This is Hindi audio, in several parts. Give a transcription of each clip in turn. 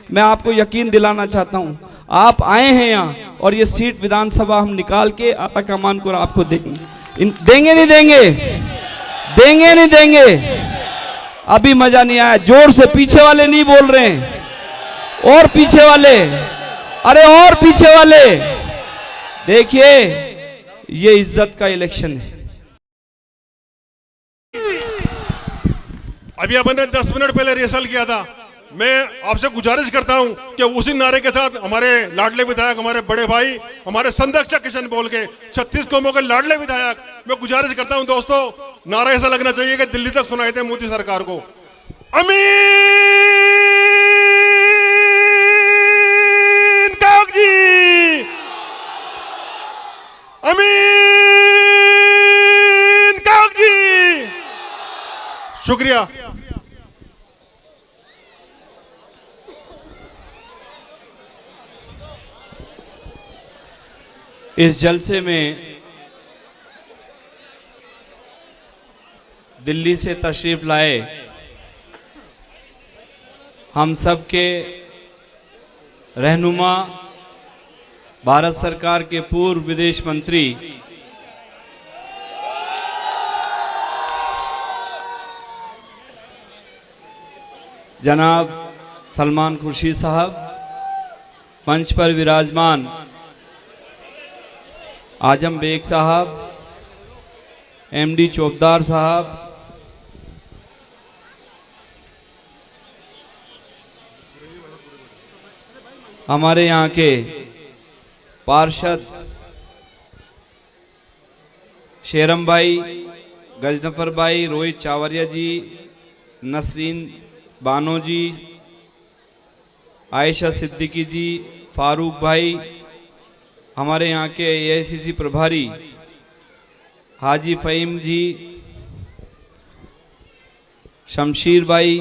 मैं आपको यकीन दिलाना चाहता हूं, आप आए हैं यहाँ और ये सीट विधानसभा हम निकाल के आला कमान को आपको देंगे। देंगे नहीं देंगे? देंगे नहीं देंगे? अभी मजा नहीं आया, जोर से पीछे वाले नहीं बोल रहे हैं, और पीछे वाले, अरे और पीछे वाले। देखिए ये इज्जत का इलेक्शन है। अभी अपन ने 10 मिनट पहले रिहर्सल किया था। मैं आपसे गुजारिश करता हूं कि उसी नारे के साथ हमारे लाडले विधायक, हमारे बड़े भाई, हमारे संरक्षक किशन बोल के 36 कौमों के लाडले विधायक, मैं गुजारिश करता हूं दोस्तों, नारा ऐसा लगना चाहिए कि दिल्ली तक सुनाई दे मोदी सरकार को। अमीन कागजी, अमीन कागजी। शुक्रिया। इस जलसे में दिल्ली से तशरीफ लाए हम सब के रहनुमा, भारत सरकार के पूर्व विदेश मंत्री जनाब सलमान खुर्शीद साहब, मंच पर विराजमान आजम बेग साहब, एमडी चौबदार साहब, हमारे यहाँ के पार्षद शेरम भाई, गजनफर भाई, रोहित चावरिया जी, नसरीन बानो जी, आयशा सिद्दीकी जी, फारूक भाई, हमारे यहाँ के एआईसीसी प्रभारी हाजी फ़हीम जी, शमशीर भाई,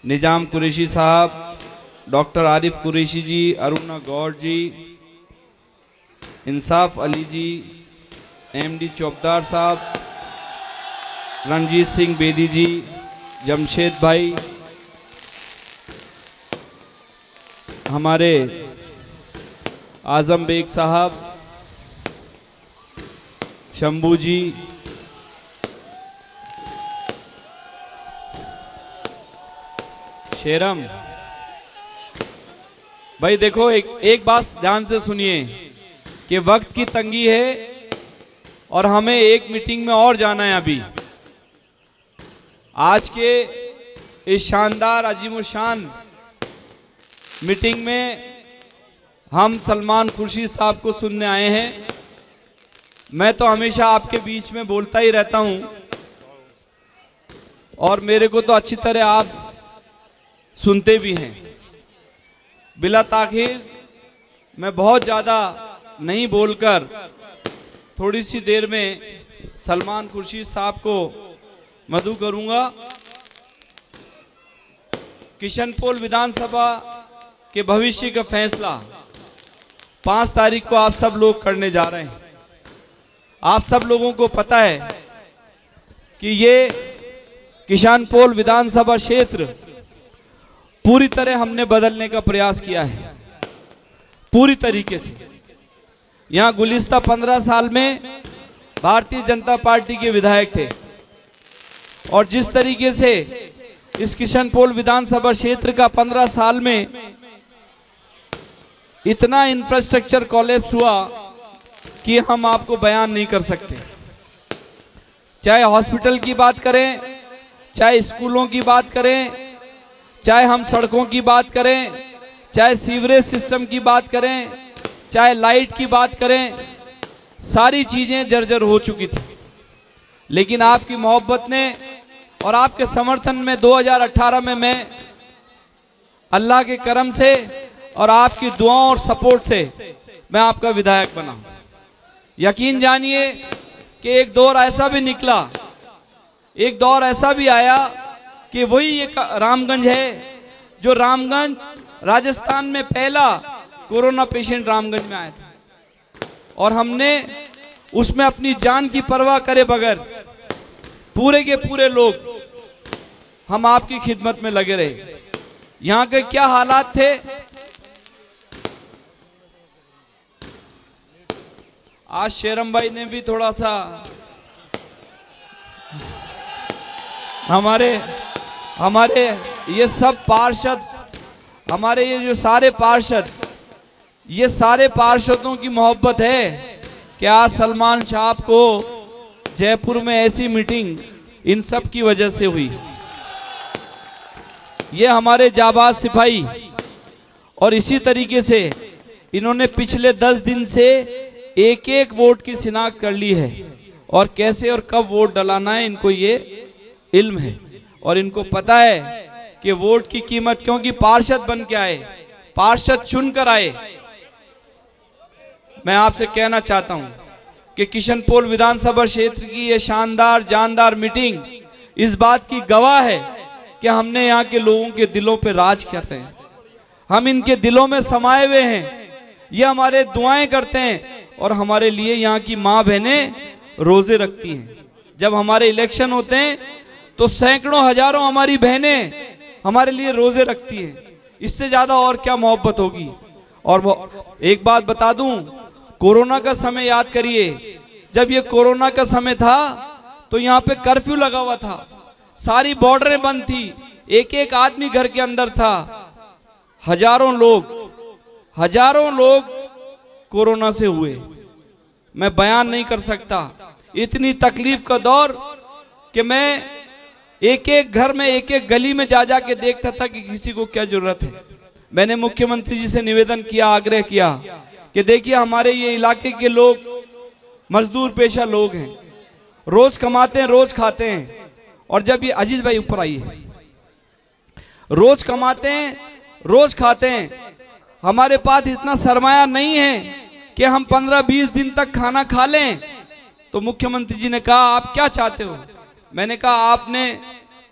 निजाम कुरैशी साहब, डॉक्टर आरिफ कुरैशी जी, अरुणा गौड़ जी, इंसाफ अली जी, एमडी चौबदार साहब, रणजीत सिंह बेदी जी, जमशेद भाई, हमारे आजम बेग साहब, शंभू जी, शेरम भाई। देखो एक बात ध्यान से सुनिए कि वक्त की तंगी है और हमें एक मीटिंग में और जाना है। अभी आज के इस शानदार अजीमुशान मीटिंग में हम सलमान खुर्शीद साहब को सुनने आए हैं। मैं तो हमेशा आपके बीच में बोलता ही रहता हूं और मेरे को तो अच्छी तरह आप सुनते भी हैं। बिला ताखिर मैं बहुत ज़्यादा नहीं बोलकर थोड़ी सी देर में सलमान खुर्शीद साहब को मदऊ करूंगा। किशनपोल विधानसभा के भविष्य का फैसला 5 तारीख को आप सब लोग करने जा रहे हैं। आप सब लोगों को पता है कि ये किशनपोल विधानसभा क्षेत्र पूरी तरह हमने बदलने का प्रयास किया है, पूरी तरीके से। यहाँ गुलिस्ता 15 साल में भारतीय जनता पार्टी के विधायक थे और जिस तरीके से इस किशनपोल विधानसभा क्षेत्र का 15 साल में इतना इंफ्रास्ट्रक्चर कोलैप्स हुआ कि हम आपको बयान नहीं कर सकते। चाहे हॉस्पिटल की बात करें, चाहे स्कूलों की बात करें, चाहे हम सड़कों की बात करें, चाहे सीवरेज सिस्टम की बात करें, चाहे लाइट की बात करें, सारी चीज़ें जर्जर हो चुकी थी। लेकिन आपकी मोहब्बत ने और आपके समर्थन में 2018 में मैं अल्लाह के करम से और आपकी दुआओं और सपोर्ट से मैं आपका विधायक बना। यकीन जानिए कि एक दौर ऐसा भी निकला, एक दौर ऐसा भी आया कि वही ये रामगंज है जो रामगंज राजस्थान में पहला कोरोना पेशेंट रामगंज में आया था और हमने उसमें अपनी जान की परवाह करे बगैर पूरे के पूरे लोग हम आपकी खिदमत में लगे रहे। यहाँ के क्या हालात थे। आज शेरम भाई ने भी थोड़ा सा हमारे ये सब पार्षद, हमारे ये जो सारे पार्षद, ये सारे पार्षदों की मोहब्बत है कि आज सलमान साहब को जयपुर में ऐसी मीटिंग इन सब की वजह से हुई। ये हमारे जाबाज सिपाही, और इसी तरीके से इन्होंने पिछले 10 दिन से एक एक वोट की शिनाख्त कर ली है, और कैसे और कब वोट डलाना है इनको ये इल्म है, और इनको पता है कि वोट की कीमत, क्योंकि पार्षद बन के आए, पार्षद चुनकर आए। मैं आपसे कहना चाहता हूं कि किशनपोल विधानसभा क्षेत्र की ये शानदार जानदार मीटिंग इस बात की गवाह है कि हमने यहाँ के लोगों के दिलों पे राज करते हैं, हम इनके दिलों में समाये हुए हैं, ये हमारे दुआएं करते हैं, और हमारे लिए यहाँ की माँ बहनें रोजे रखती हैं। जब हमारे इलेक्शन होते हैं तो सैकड़ों हजारों हमारी बहनें हमारे लिए रोजे रखती हैं। इससे ज्यादा और क्या मोहब्बत होगी। और एक बात बता दूं, कोरोना का समय याद करिए, जब ये कोरोना का समय था तो यहाँ पे कर्फ्यू लगा हुआ था, सारी बॉर्डरें बंद थी, एक एक आदमी घर के अंदर था, हजारों लोग कोरोना से हुए। मैं बयान नहीं कर सकता, इतनी तकलीफ का दौर कि मैं एक एक घर में, एक एक गली में जा के देखता था कि किसी को क्या जरूरत है। मैंने मुख्यमंत्री जी से निवेदन किया, आग्रह किया कि देखिए हमारे ये इलाके के लोग मजदूर पेशा लोग हैं, रोज कमाते हैं, रोज खाते हैं, और जब ये अजीज भाई ऊपर आइए, रोज कमाते हैं, रोज खाते हैं, हमारे पास इतना सरमाया नहीं है कि हम 15-20 दिन तक खाना खा लें। तो मुख्यमंत्री जी ने कहा आप क्या चाहते हो। मैंने कहा आपने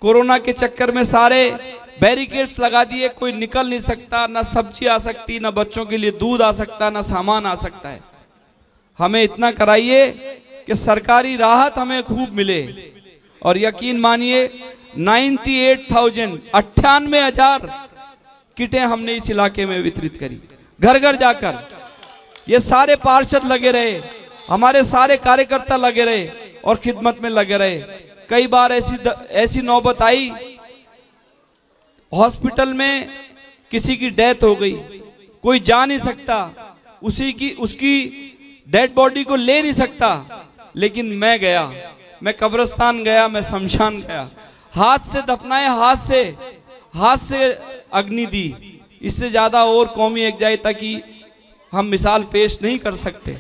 कोरोना के चक्कर में सारे बैरिकेड्स लगा दिए, कोई निकल नहीं सकता, ना सब्जी आ सकती, ना बच्चों के लिए दूध आ सकता, ना सामान आ सकता है। हमें इतना कराइए कि सरकारी राहत हमें खूब मिले। और यकीन मानिए 98,000 किटें हमने इस इलाके में वितरित करी, घर घर जाकर। ये सारे पार्षद लगे रहे, हमारे सारे कार्यकर्ता लगे रहे और खिदमत में लगे रहे। कई बार ऐसी नौबत आई, हॉस्पिटल में किसी की डेथ हो गई, कोई जा नहीं सकता, उसकी डेड बॉडी को ले नहीं सकता, लेकिन मैं गया, मैं कब्रिस्तान गया, मैं शमशान गया, हाथ से दफनाए, हाथ से अग्नि दी। इससे ज्यादा और कौमी एकजुटता की हम मिसाल पेश नहीं कर सकते।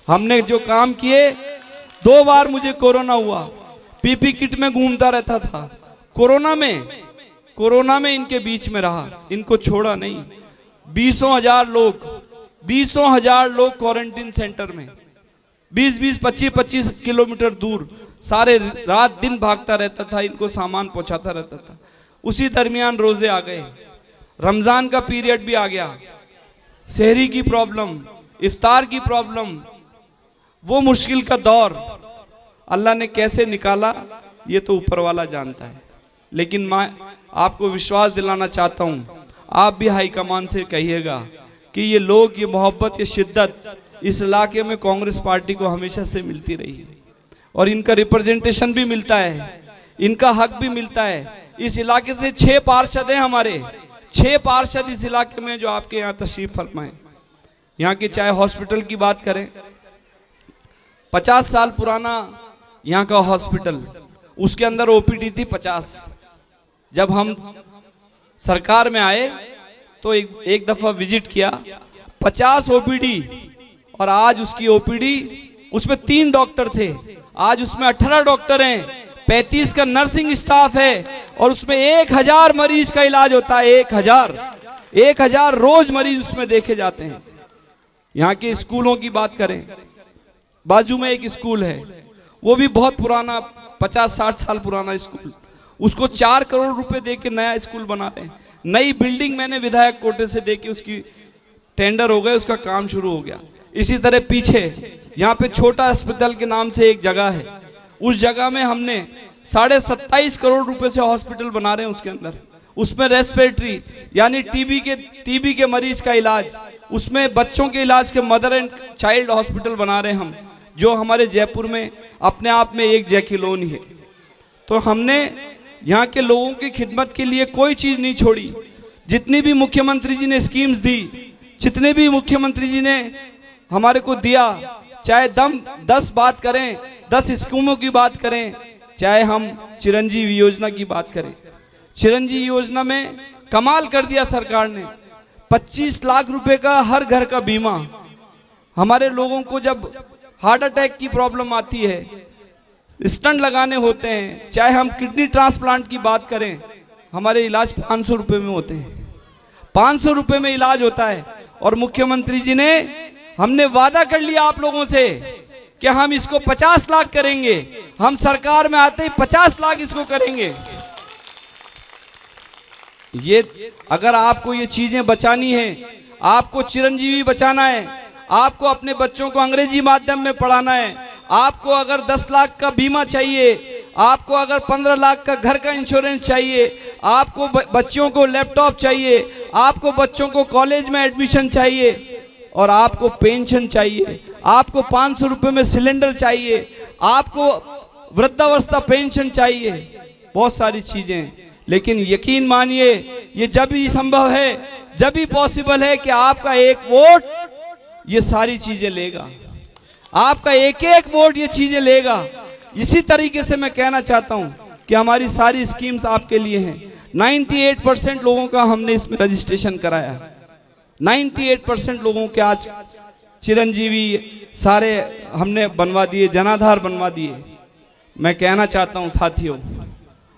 हमने जो काम किए, 2 बार मुझे कोरोना हुआ, पीपी किट में घूमता रहता था, कोरोना में इनके बीच में रहा, इनको छोड़ा नहीं। 20,000 लोग क्वारंटीन सेंटर में, 20-20, 25-25 किलोमीटर दूर, सारे रात दिन भागता रहता था, इनको सामान पहुंचाता रहता था। उसी दरमियान रोजे आ गए, रमजान का पीरियड भी आ गया, सहरी की प्रॉब्लम, इफ्तार की प्रॉब्लम, वो मुश्किल का दौर अल्लाह ने कैसे निकाला ये तो ऊपर वाला जानता है। लेकिन मैं आपको विश्वास दिलाना चाहता हूँ, आप भी हाईकमान से कहिएगा कि ये लोग, ये मोहब्बत, ये शिद्दत इस इलाके में कांग्रेस पार्टी को हमेशा से मिलती रही है, और इनका रिप्रेजेंटेशन भी मिलता है, इनका हक भी मिलता है। इस इलाके से 6 पार्षद हैं हमारे, 6 पार्षद इस इलाके में जो आपके यहाँ तशरीफ फरमाए। यहाँ के चाहे हॉस्पिटल की बात करें, 50 साल पुराना यहाँ का हॉस्पिटल, उसके अंदर ओपीडी थी 50। जब हम सरकार में आए तो एक दफा विजिट किया, 50 ओपीडी, और आज उसकी ओपीडी, उसमें 3 डॉक्टर थे, आज उसमें 18 डॉक्टर हैं, 35 का नर्सिंग स्टाफ है, और उसमें 1000 मरीज का इलाज होता है। 1000 रोज मरीज उसमें देखे जाते हैं। यहाँ के स्कूलों की बात करें, बाजू में एक स्कूल है, वो भी बहुत पुराना, 50-60 साल पुराना स्कूल, उसको 4 करोड़ रुपए दे के नया स्कूल बना रहे हैं। नई बिल्डिंग मैंने विधायक कोटे से दे के उसकी टेंडर हो गए, उसका काम शुरू हो गया। इसी तरह पीछे यहाँ पे छोटा अस्पताल के नाम से एक जगह है, उस जगह में हमने 27.5 करोड़ रुपए से हॉस्पिटल बना रहे हैं उसके अंदर। उसमें रेस्पिरेटरी यानी टीबी के मरीज का इलाज, उसमें बच्चों के इलाज के मदर एंड चाइल्ड हॉस्पिटल बना रहे हैं हम, जो हमारे जयपुर में अपने आप में एक जय कॉलोनी है। तो हमने यहाँ के लोगों की खिदमत के लिए कोई चीज़ नहीं छोड़ी। जितनी भी मुख्यमंत्री जी ने स्कीम्स दी, जितने भी मुख्यमंत्री जी ने हमारे को दिया, चाहे 10 बात करें, 10 स्कीमों की बात करें, चाहे हम चिरंजीवी योजना की बात करें, चिरंजीवी योजना में कमाल कर दिया सरकार ने। 25 लाख रुपए का हर घर का बीमा। हमारे लोगों को जब हार्ट अटैक की प्रॉब्लम आती है, स्टंट लगाने होते हैं, चाहे हम किडनी ट्रांसप्लांट की बात करें, हमारे इलाज 500 रुपए में होते हैं। 500 रुपए में इलाज होता है। और मुख्यमंत्री जी ने, हमने वादा कर लिया आप लोगों से कि हम इसको 50 लाख करेंगे। हम सरकार में आते ही 50 लाख इसको करेंगे। ये अगर आपको ये चीजें बचानी है, आपको चिरंजीवी बचाना है, आपको अपने बच्चों को अंग्रेजी माध्यम में पढ़ाना है, आपको अगर 10 लाख का बीमा चाहिए, आपको अगर 15 लाख का घर का इंश्योरेंस चाहिए, आपको बच्चों को लैपटॉप चाहिए, आपको बच्चों को कॉलेज में एडमिशन चाहिए, और आपको पेंशन चाहिए, आपको 500 रुपए में सिलेंडर चाहिए, आपको वृद्धावस्था पेंशन चाहिए, बहुत सारी चीजें। लेकिन यकीन मानिए, ये जब ही संभव है, जब ही पॉसिबल है कि आपका एक वोट ये सारी चीजें लेगा। आपका एक एक वोट ये चीजें लेगा। इसी तरीके से मैं कहना चाहता हूं कि हमारी सारी स्कीम्स आपके लिए हैं। 98% लोगों का हमने इसमें रजिस्ट्रेशन कराया। 98% लोगों के आज चिरंजीवी सारे हमने बनवा दिए, जनाधार बनवा दिए। मैं कहना चाहता हूं साथियों,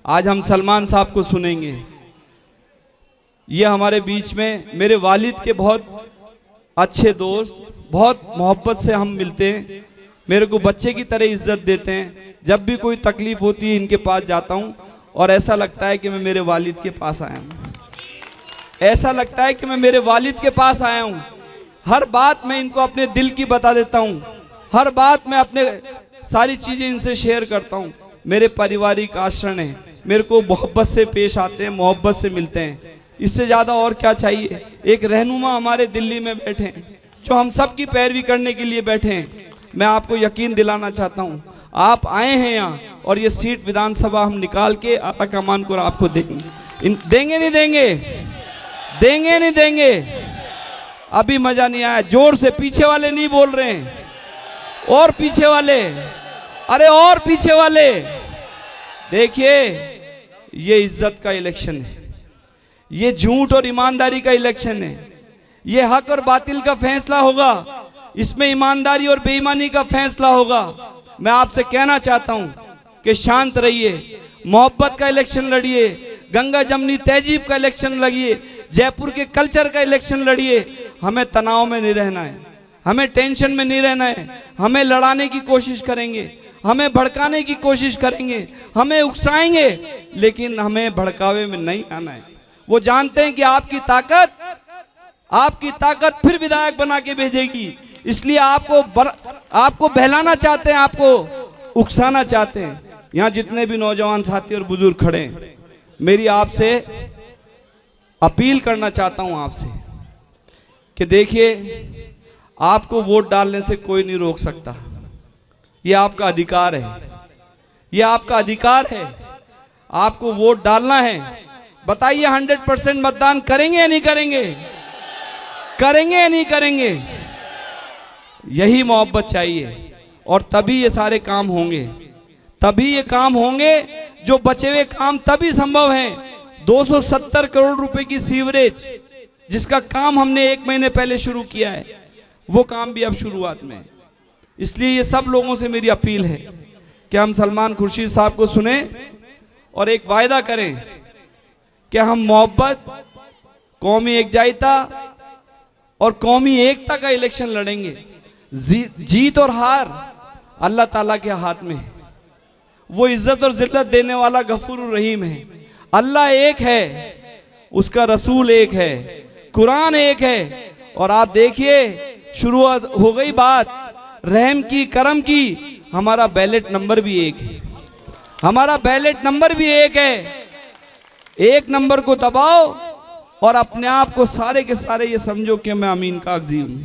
आज हम सलमान साहब को सुनेंगे। ये हमारे बीच में मेरे वालिद के बहुत अच्छे दोस्त, बहुत मोहब्बत से हम मिलते हैं, मेरे को बच्चे की तरह इज्जत देते हैं। जब भी कोई तकलीफ होती है इनके पास जाता हूँ और ऐसा लगता है कि मैं मेरे वालिद के पास आया हूँ, ऐसा लगता है कि मैं मेरे वालिद के पास आया हूँ। हर बात मैं इनको अपने दिल की बता देता हूँ, हर बात मैं अपने सारी चीज़ें इनसे शेयर करता हूँ। मेरे पारिवारिक आश्रय है, मेरे को मोहब्बत से पेश आते हैं, मोहब्बत से मिलते हैं। इससे ज़्यादा और क्या चाहिए। एक रहनुमा हमारे दिल्ली में बैठे हैं जो हम सब की पैरवी करने के लिए बैठे हैं। मैं आपको यकीन दिलाना चाहता हूँ, आप आए हैं यहाँ और ये सीट विधानसभा हम निकाल के आला कमान को आपको देंगे। देंगे नहीं देंगे, देंगे नहीं देंगे। अभी मजा नहीं आया, जोर से पीछे वाले नहीं बोल रहे हैं, और पीछे वाले, अरे और पीछे वाले। देखिए, ये इज्जत का इलेक्शन है, ये झूठ और ईमानदारी का इलेक्शन है, ये हक और बातिल का फैसला होगा, इसमें ईमानदारी और बेईमानी का फैसला होगा। मैं आपसे कहना चाहता हूं कि शांत रहिए, मोहब्बत का इलेक्शन लड़िए, गंगा जमनी तहजीब का इलेक्शन लड़िए, जयपुर के कल्चर का इलेक्शन लड़िए। हमें तनाव में नहीं रहना है, हमें टेंशन में नहीं रहना है। हमें लड़ाने की कोशिश करेंगे, हमें भड़काने की कोशिश करेंगे, हमें उकसाएंगे, लेकिन हमें भड़कावे में नहीं आना है। वो जानते हैं कि आपकी ताकत फिर विधायक बना के भेजेगी, इसलिए आपको बहलाना चाहते हैं, आपको उकसाना चाहते हैं। यहाँ जितने भी नौजवान साथी और बुजुर्ग खड़े हैं, मेरी आपसे अपील करना चाहता हूं आपसे कि देखिए, आपको वोट डालने से कोई नहीं रोक सकता। ये आपका अधिकार है, ये आपका अधिकार है। आपको वोट डालना है। बताइए, 100% मतदान करेंगे या नहीं करेंगे? करेंगे या नहीं करेंगे? यही मोहब्बत चाहिए, और तभी ये सारे काम होंगे, तभी ये काम होंगे। जो बचे हुए काम तभी संभव हैं। 270 करोड़ रुपए की सीवरेज, जिसका काम हमने 1 महीने पहले शुरू किया है, वो काम भी अब शुरुआत में। इसलिए ये सब लोगों से मेरी अपील है कि हम सलमान खुर्शीद साहब को सुने और एक वायदा करें कि हम मोहब्बत, कौमी एकजुटता और कौमी एकता का इलेक्शन लड़ेंगे। जीत और हार अल्लाह ताला के हाथ में है। वो इज्जत और जिल्लत देने वाला गफूर रहीम है। अल्लाह एक है, उसका रसूल एक है, कुरान एक है। और आप देखिए, शुरुआत हो गई बात रहम की, करम की। हमारा बैलेट नंबर भी एक है, हमारा बैलेट नंबर भी एक है। 1 नंबर को दबाओ और अपने आप को सारे के सारे ये समझो कि मैं अमीन कागजी हूं।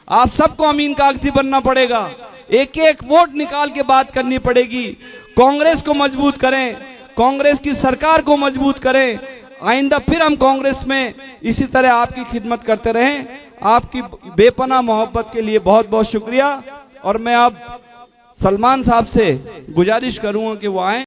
आप सबको अमीन कागजी बनना पड़ेगा, एक एक वोट निकाल के बात करनी पड़ेगी। कांग्रेस को मजबूत करें, कांग्रेस की सरकार को मजबूत करें। आइंदा फिर हम कांग्रेस में इसी तरह आपकी खिदमत करते रहें। आपकी बेपनाह मोहब्बत के लिए बहुत बहुत शुक्रिया। और मैं अब सलमान साहब से गुजारिश करूंगा कि वो आए।